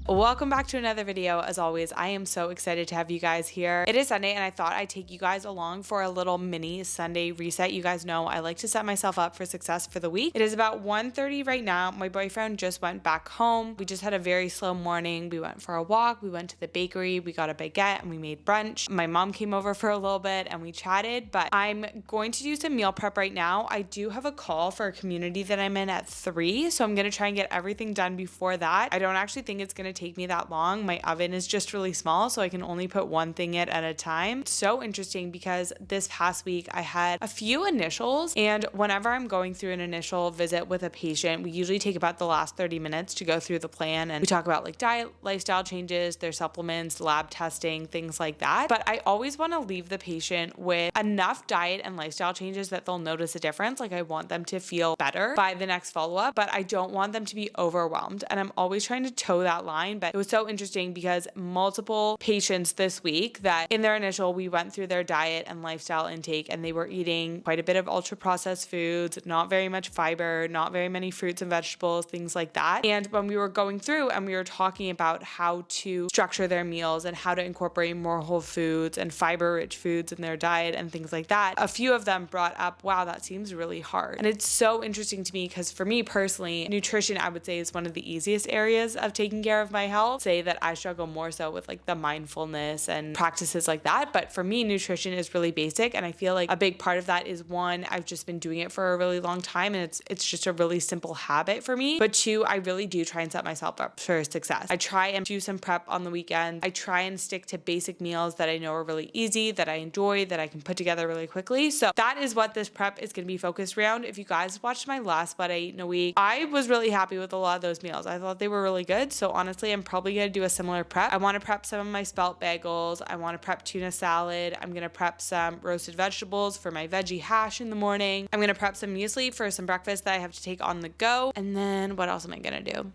Welcome back to another video. As always, I am so excited to have you guys here. It is Sunday and I thought I'd take you guys along for a little mini Sunday reset. You guys know I like to set myself up for success for the week. It is about 1:30 right now. My boyfriend just went back home. We just had a very slow morning. We went for a walk. We went to the bakery. We got a baguette and we made brunch. My mom came over for a little bit and we chatted, but I'm going to do some meal prep right now. I do have a call for a community that I'm in at 3, so I'm going to try and get everything done before that. I don't actually think it's going to take me that long. My oven is just really small, so I can only put one thing in at a time. It's so interesting because this past week I had a few initials, and whenever I'm going through an initial visit with a patient, we usually take about the last 30 minutes to go through the plan, and we talk about like diet, lifestyle changes, their supplements, lab testing, things like that. But I always want to leave the patient with enough diet and lifestyle changes that they'll notice a difference. Like I want them to feel better by the next follow-up, but I don't want them to be overwhelmed. And I'm always trying to toe that line. But it was so interesting because multiple patients this week that in their initial, we went through their diet and lifestyle intake, and they were eating quite a bit of ultra processed foods, not very much fiber, not very many fruits and vegetables, things like that. And when we were going through and we were talking about how to structure their meals and how to incorporate more whole foods and fiber rich foods in their diet and things like that, a few of them brought up, wow, that seems really hard. And it's so interesting to me because for me personally, nutrition, I would say, is one of the easiest areas of taking care of my health. Say that I struggle more so with like the mindfulness and practices like that. But for me, nutrition is really basic. And I feel like a big part of that is, one, I've just been doing it for a really long time and it's just a really simple habit for me. But two, I really do try and set myself up for success. I try and do some prep on the weekend. I try and stick to basic meals that I know are really easy, that I enjoy, that I can put together really quickly. So that is what this prep is going to be focused around. If you guys watched my last What I Eat in a Week, I was really happy with a lot of those meals. I thought they were really good. So honestly, I'm probably going to do a similar prep. I want to prep some of my spelt bagels. I want to prep tuna salad. I'm going to prep some roasted vegetables for my veggie hash in the morning. I'm going to prep some muesli for some breakfast that I have to take on the go. And then what else am I going to do?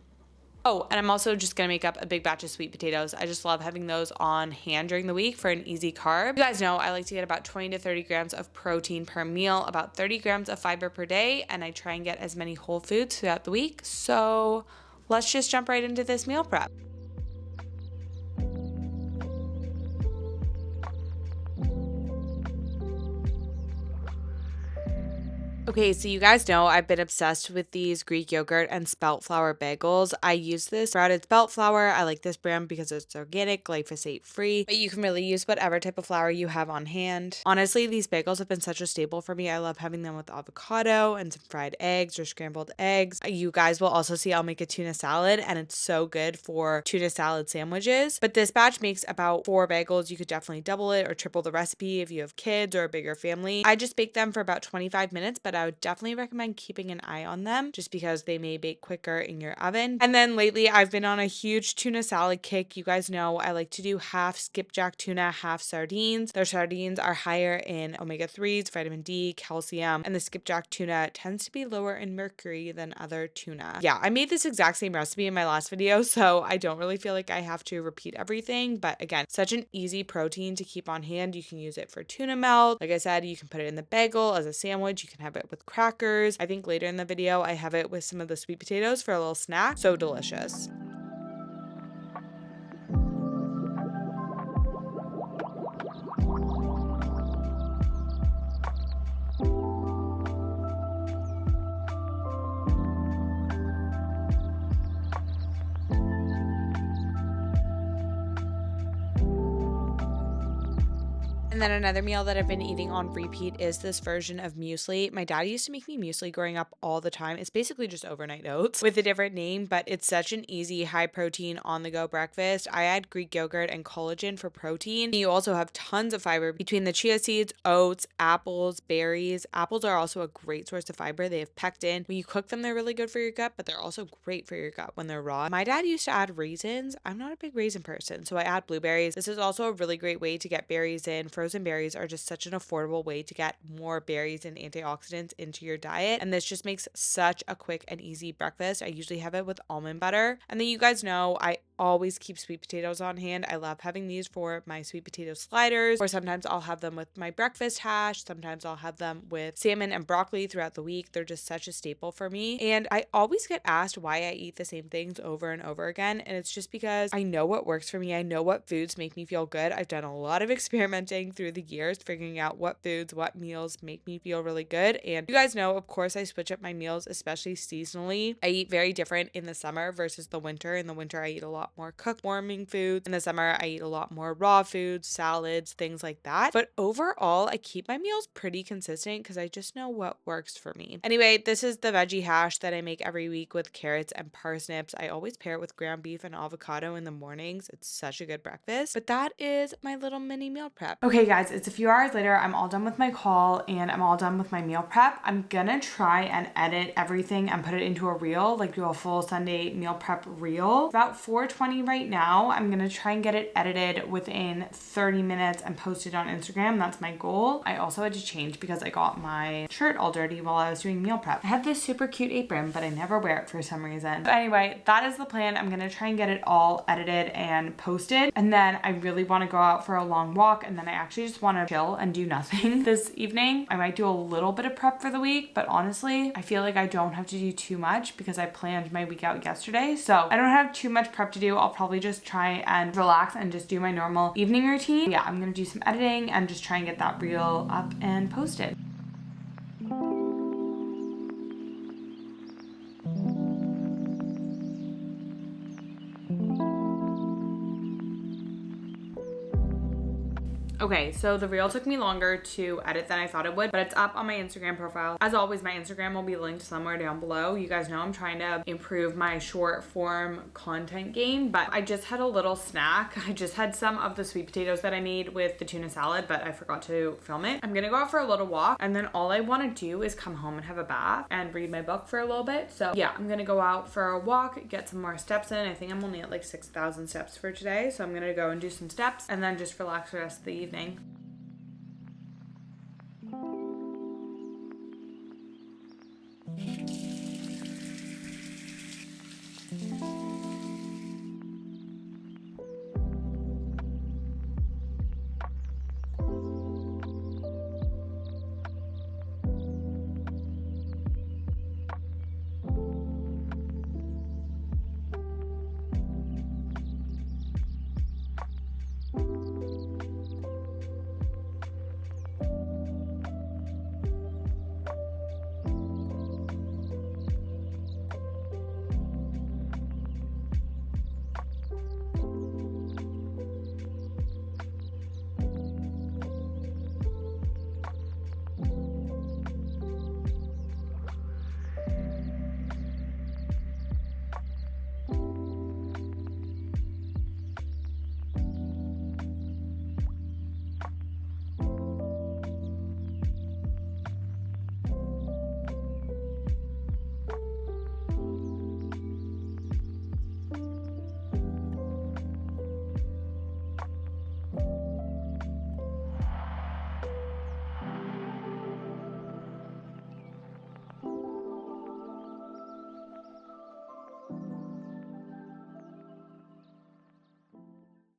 Oh, and I'm also just going to make up a big batch of sweet potatoes. I just love having those on hand during the week for an easy carb. You guys know I like to get about 20 to 30 grams of protein per meal, about 30 grams of fiber per day, and I try and get as many whole foods throughout the week. So let's just jump right into this meal prep. Okay, so you guys know I've been obsessed with these Greek yogurt and spelt flour bagels. I use this sprouted spelt flour. I like this brand because it's organic, glyphosate free, but you can really use whatever type of flour you have on hand. Honestly, these bagels have been such a staple for me. I love having them with avocado and some fried eggs or scrambled eggs. You guys will also see I'll make a tuna salad, and it's so good for tuna salad sandwiches. But this batch makes about 4 bagels. You could definitely double it or triple the recipe if you have kids or a bigger family. I just bake them for about 25 minutes, but I would definitely recommend keeping an eye on them just because they may bake quicker in your oven. And then lately I've been on a huge tuna salad kick. You guys know I like to do half skipjack tuna, half sardines. Their sardines are higher in omega-3s, vitamin D, calcium, and the skipjack tuna tends to be lower in mercury than other tuna. Yeah, I made this exact same recipe in my last video, so I don't really feel like I have to repeat everything. But again, such an easy protein to keep on hand. You can use it for tuna melt. Like I said, you can put it in the bagel as a sandwich. You can have it with crackers. I think later in the video, I have it with some of the sweet potatoes for a little snack. So delicious. And then another meal that I've been eating on repeat is this version of muesli. My dad used to make me muesli growing up all the time. It's basically just overnight oats with a different name, but it's such an easy, high protein on the go breakfast. I add Greek yogurt and collagen for protein. You also have tons of fiber between the chia seeds, oats, apples, berries. Apples are also a great source of fiber. They have pectin. When you cook them, they're really good for your gut, but they're also great for your gut when they're raw. My dad used to add raisins. I'm not a big raisin person, so I add blueberries. This is also a really great way to get berries in. Frozen berries are just such an affordable way to get more berries and antioxidants into your diet, and this just makes such a quick and easy breakfast. I usually have it with almond butter. And then you guys know I always keep sweet potatoes on hand. I love having these for my sweet potato sliders, or sometimes I'll have them with my breakfast hash. Sometimes I'll have them with salmon and broccoli throughout the week. They're just such a staple for me. And I always get asked why I eat the same things over and over again. And it's just because I know what works for me. I know what foods make me feel good. I've done a lot of experimenting through the years, figuring out what foods, what meals make me feel really good. And you guys know, of course, I switch up my meals, especially seasonally. I eat very different in the summer versus the winter. In the winter, I eat a lot more cooked, warming foods. In the summer, I eat a lot more raw foods, salads, things like that. But overall, I keep my meals pretty consistent because I just know what works for me. Anyway, this is the veggie hash that I make every week with carrots and parsnips. I always pair it with ground beef and avocado in the mornings. It's such a good breakfast. But that is my little mini meal prep. Okay, guys, it's a few hours later. I'm all done with my call and I'm all done with my meal prep. I'm gonna try and edit everything and put it into a reel, like do a full Sunday meal prep reel. About 4:20 right now. I'm gonna try and get it edited within 30 minutes and post it on Instagram. That's my goal. I also had to change because I got my shirt all dirty while I was doing meal prep. I have this super cute apron, but I never wear it for some reason. But anyway, that is the plan. I'm gonna try and get it all edited and posted. And then I really wanna go out for a long walk, and then I actually just wanna chill and do nothing this evening. I might do a little bit of prep for the week, but honestly, I feel like I don't have to do too much because I planned my week out yesterday. So I don't have too much prep to do. I'll probably just try and relax and just do my normal evening routine. Yeah, I'm gonna do some editing and just try and get that reel up and posted. Okay, so the reel took me longer to edit than I thought it would, but it's up on my Instagram profile. As always, my Instagram will be linked somewhere down below. You guys know I'm trying to improve my short form content game, but I just had a little snack. I just had some of the sweet potatoes that I made with the tuna salad, but I forgot to film it. I'm gonna go out for a little walk, and then all I wanna do is come home and have a bath and read my book for a little bit. So yeah, I'm gonna go out for a walk, get some more steps in. I think I'm only at like 6,000 steps for today, so I'm gonna go and do some steps and then just relax the rest of the evening.